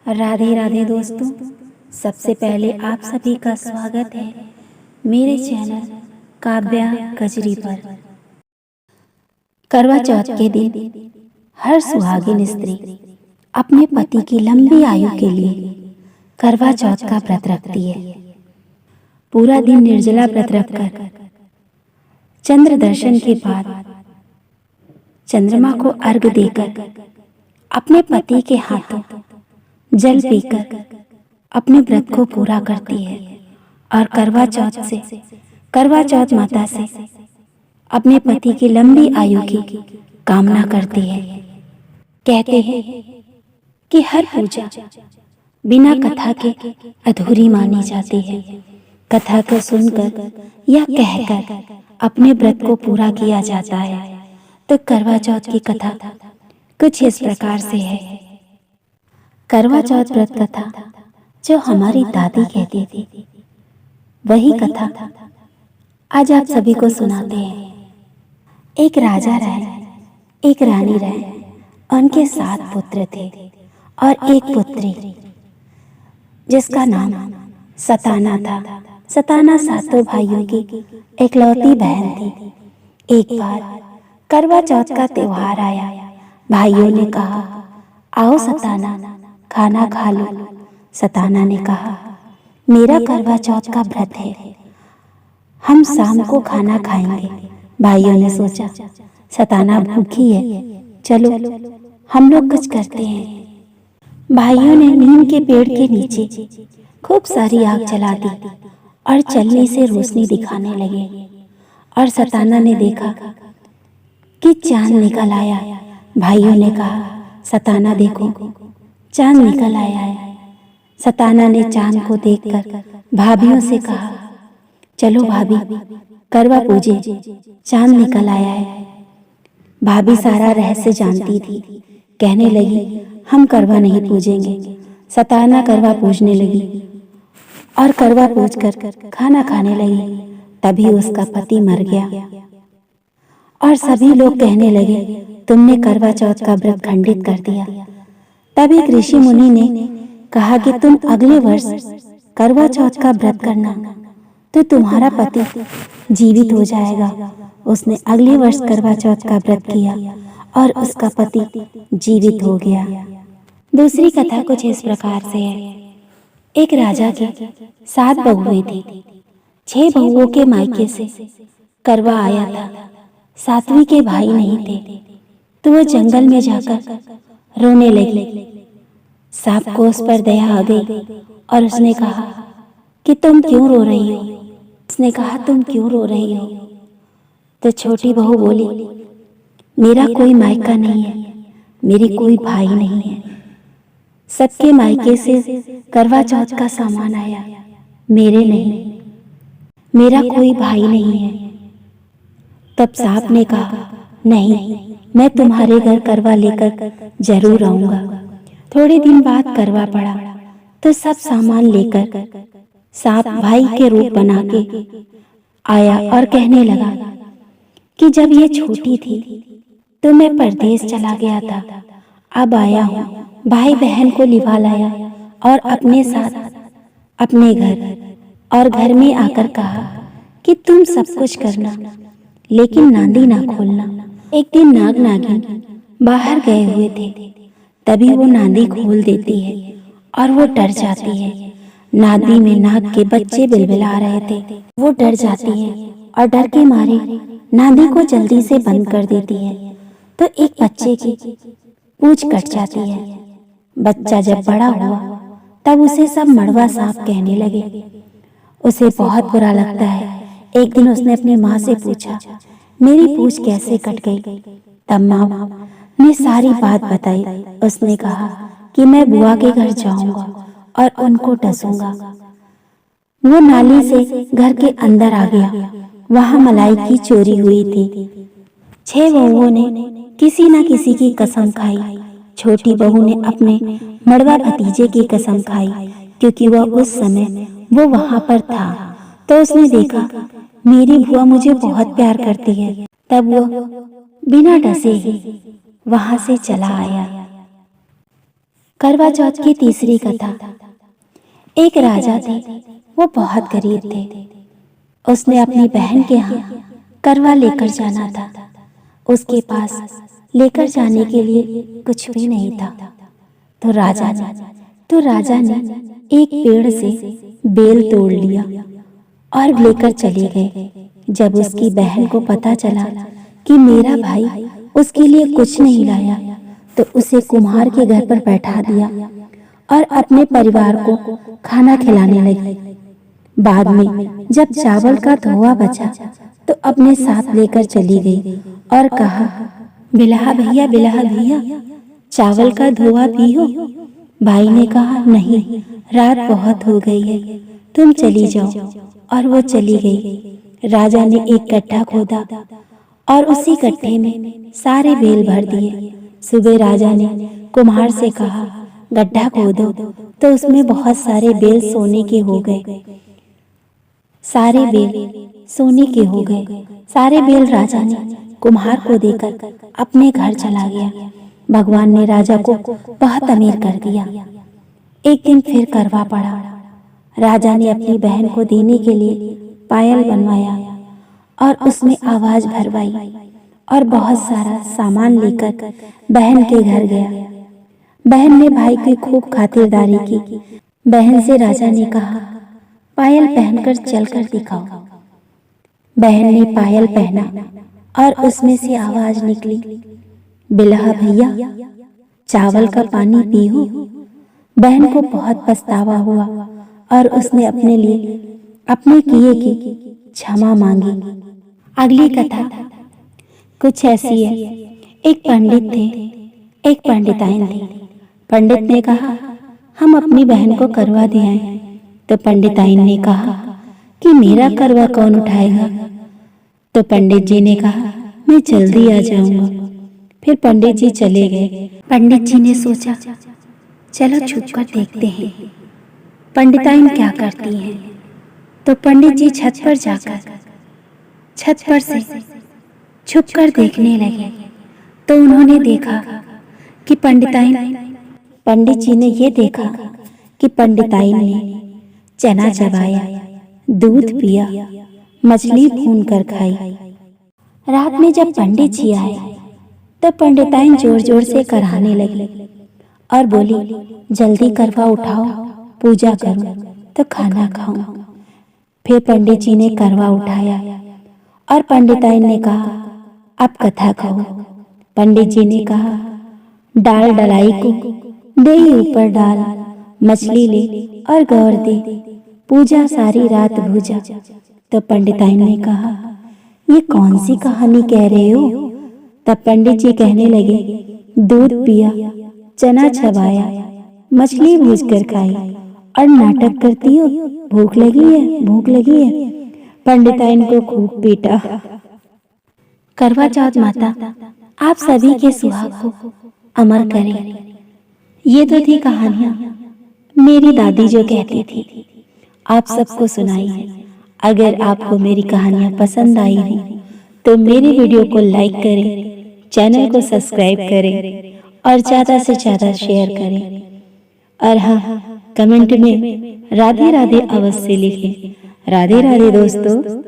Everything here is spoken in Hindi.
राधे राधे दोस्तों। सबसे पहले आप सभी का स्वागत है मेरे चैनल काव्या कजरी पर। करवा चौथ के दिन हर सुहागिन स्त्री अपने पति की लंबी आयु के लिए करवा चौथ का व्रत रखती है। पूरा दिन निर्जला व्रत रखकर चंद्र दर्शन के बाद चंद्रमा को अर्घ देकर अपने पति के हाथों जल पीकर अपने व्रत को पूरा करती है और करवा चौथ माता से अपने पति की लंबी आयु की कामना करती है। कहते हैं कि हर पूजा बिना कथा के अधूरी मानी जाती है। कथा को सुनकर या कहकर अपने व्रत को पूरा किया जाता है। तो करवा चौथ की कथा कुछ इस प्रकार से है। करवा चौथ व्रत कथा जो हमारी दादी कहती थी, वही कथा आज आप सभी को सुनाते हैं। एक राजा रहे, एक रानी रहे, उनके 7 पुत्र थे और एक पुत्री जिसका नाम सताना था। सताना 7 भाइयों की इकलौती बहन थी। एक बार करवा चौथ का त्योहार आया। भाइयों ने कहा, आओ सताना खाना खा लो। सताना ने कहा, मेरा करवा चौथ का व्रत है, हम शाम को खाना खाएंगे। भाइयों ने सोचा, सताना भूखी है, चलो हम लोग कुछ करते हैं। भाइयों ने नीम के पेड़ के नीचे खूब सारी आग जला दी और चलने से रोशनी दिखाने लगे। और सताना ने देखा कि चांद निकल आया। भाइयों ने कहा, सताना देखो, चांद निकल आया है। सताना ने चांद को देखकर भाभियों से कहा, चलो भाभी करवा पूजे, चांद निकल आया है। भाभी सारा रहस्य जानती थी, कहने लगी, हम करवा नहीं पूजेंगे। सताना करवा पूजने लगी और करवा पूजकर खाना खाने लगी। तभी उसका पति मर गया और सभी लोग कहने लगे, तुमने करवा चौथ का व्रत खंडित कर दिया। तभी ऋषि मुनि ने कहा कि तुम अगले वर्ष करवा चौथ का व्रत करना तो तुम्हारा पति जीवित हो जाएगा। उसने अगले वर्ष करवा चौथ का व्रत किया और उसका पति जीवित हो गया। दूसरी कथा कुछ इस प्रकार से है। एक राजा के 7 बहुएं थी। 6 बहुओं के मायके से करवा आया था। 7वीं के भाई नहीं थे, तो वो जंगल में जाकर रोने लगी। सांप को उस पर दया आ गई और उसने कहा कि तुम क्यों रो रही हो। उसने कहा, तुम क्यों रो रही हो। तो छोटी बहू बोली, मेरा कोई मायका नहीं है, मेरी कोई भाई नहीं है। सबके मायके से करवा चौथ का सामान आया, मेरे नहीं, मेरा कोई भाई नहीं है। तब सांप ने कहा, नहीं, मैं तुम्हारे घर करवा लेकर जरूर आऊंगा। थोड़े दिन बाद करवा पड़ा तो सब सामान लेकर सांप भाई के रूप बना के आया और कहने लगा कि जब ये छोटी थी तो मैं परदेश चला गया था, अब आया हूँ। भाई बहन को लिवा लाया और अपने साथ अपने घर और घर में आकर कहा कि तुम सब कुछ करना, लेकिन नांदी ना खोलना। एक दिन नाग नागिन बाहर गए हुए थे, तभी वो नांदी खोल देती है और वो डर जाती है। नांदी में नाग के बच्चे बिलबिला रहे थे। वो डर जाती है और डर के मारे नांदी को जल्दी से बंद कर देती है। तो एक बच्चे की पूंछ कट जाती है। बच्चा जब बड़ा हुआ तब उसे सब मड़वा सांप कहने लगे। उसे बहुत बुरा लगता है। एक दिन उसने अपनी माँ से पूछा, मेरी पूंछ कैसे कट गई। तब माँ ने सारी बात बताई। उसने कहा कि मैं बुआ के घर जाऊंगा और उनको डसूंगा। वो नाली से घर के अंदर आ गया। वहां मलाई की चोरी हुई थी। 6 बहुओं ने किसी न किसी की कसम खाई। छोटी बहू ने अपने मड़वा भतीजे की कसम खाई, क्योंकि वह उस समय वो वहां पर था। तो उसने देखा, मेरी बुआ मुझे बहुत प्यार करती है। तब वो बिना डसे ही वहां से चला आया। करवा चौथ की तीसरी कथा। एक राजा थे, वो बहुत गरीब थे। उसने अपनी बहन के यहाँ करवा लेकर जाना था। उसके पास लेकर जाने के लिए कुछ भी नहीं था। तो राजा ने एक पेड़ से बेल तोड़ लिया और लेकर चले गए। जब उसकी बहन को पता चला कि मेरा भाई उसके लिए कुछ नहीं लाया, तो उसे कुम्हार के घर पर बैठा दिया और अपने परिवार को खाना खिलाने लगी। बाद में जब चावल का धोआ बचा तो अपने साथ लेकर चली गई और कहा, बिलाहा भैया, चावल का धोआ पियो। भाई ने कहा, नहीं, रात बहुत हो गई है, तुम चली जाओ। और वो चली गई। राजा ने एक गड्ढा खोदा और उसी गड्ढे में सारे बेल भर दिए। सुबह राजा ने कुम्हार से कहा, गड्ढा खोदो। तो उसमें बहुत सारे बेल सोने के हो गए। सारे बेल राजा ने कुम्हार को देकर अपने घर चला गया। भगवान ने राजा को बहुत अमीर कर दिया। एक दिन फिर करवा पड़ा। राजा ने अपनी बहन को देने के लिए पायल बनवाया और उसमें आवाज भरवाई और बहुत सारा सामान लेकर बहन के घर गया। बहन ने भाई की खूब खातिरदारी की। बहन से राजा ने कहा, पायल पहनकर चलकर दिखाओ। बहन ने पायल पहना और उसमें से आवाज निकली, बिलाहा भैया, चावल का पानी पियो। बहन को बहुत पछतावा हुआ और उसने अपने लिए अपने किए की क्षमा मांगी। अगली कथा कुछ ऐसी है। एक पंडित थे, एक पंडिताइन थी। पंडित ने कहा, हम अपनी बहन को करवा दे आए। तो पंडिताइन ने कहा कि मेरा करवा कौन उठाएगा। तो पंडित जी ने कहा, मैं जल्दी आ जाऊंगा। फिर पंडित जी चले गए। पंडित जी ने सोचा, चलो छुप कर देखते हैं पंडिताइन क्या करती हैं। तो पंडित जी छत पर से छुप कर देखने लगे। तो उन्होंने देखा कि पंडित जी ने ये देखा कि पंडिताइन ने चना चबाया, दूध पिया, मछली भून कर खाई। रात में जब पंडित जी आए तो पंडिताइन जोर जोर से कराहने लगी और बोली, जल्दी करवा उठाओ, पूजा करूं तो खाना खाऊं। फिर पंडित जी ने करवा उठाया और पंडिताइन ने कहा, अब कथा कहो। पंडित जी ने कहा, डाल डलाई को दे ऊपर डाल, मछली ले और गौर दे, पूजा सारी रात भूजा। तो पंडिताइन ने कहा, ये कौन सी कहानी कह रहे हो। तब पंडित जी कहने लगे, दूध पिया, चना चबाया, मछली भूज कर खाई और नाटक करती हो, भूख लगी है। पंडिताइन को खूब पीटा। करवा चौथ माता आप सभी के सुहाग को अमर करें। ये तो थी कहानियां मेरी दादी जो कहती थी, आप सबको सुनाई है। अगर आपको मेरी कहानियां पसंद आई हो तो मेरी वीडियो को लाइक करें, चैनल को सब्सक्राइब करें और ज़्यादा से ज़्यादा शेयर करें। और हाँ, कमेंट में राधे राधे अवश्य लिखें। राधे राधे दोस्तों।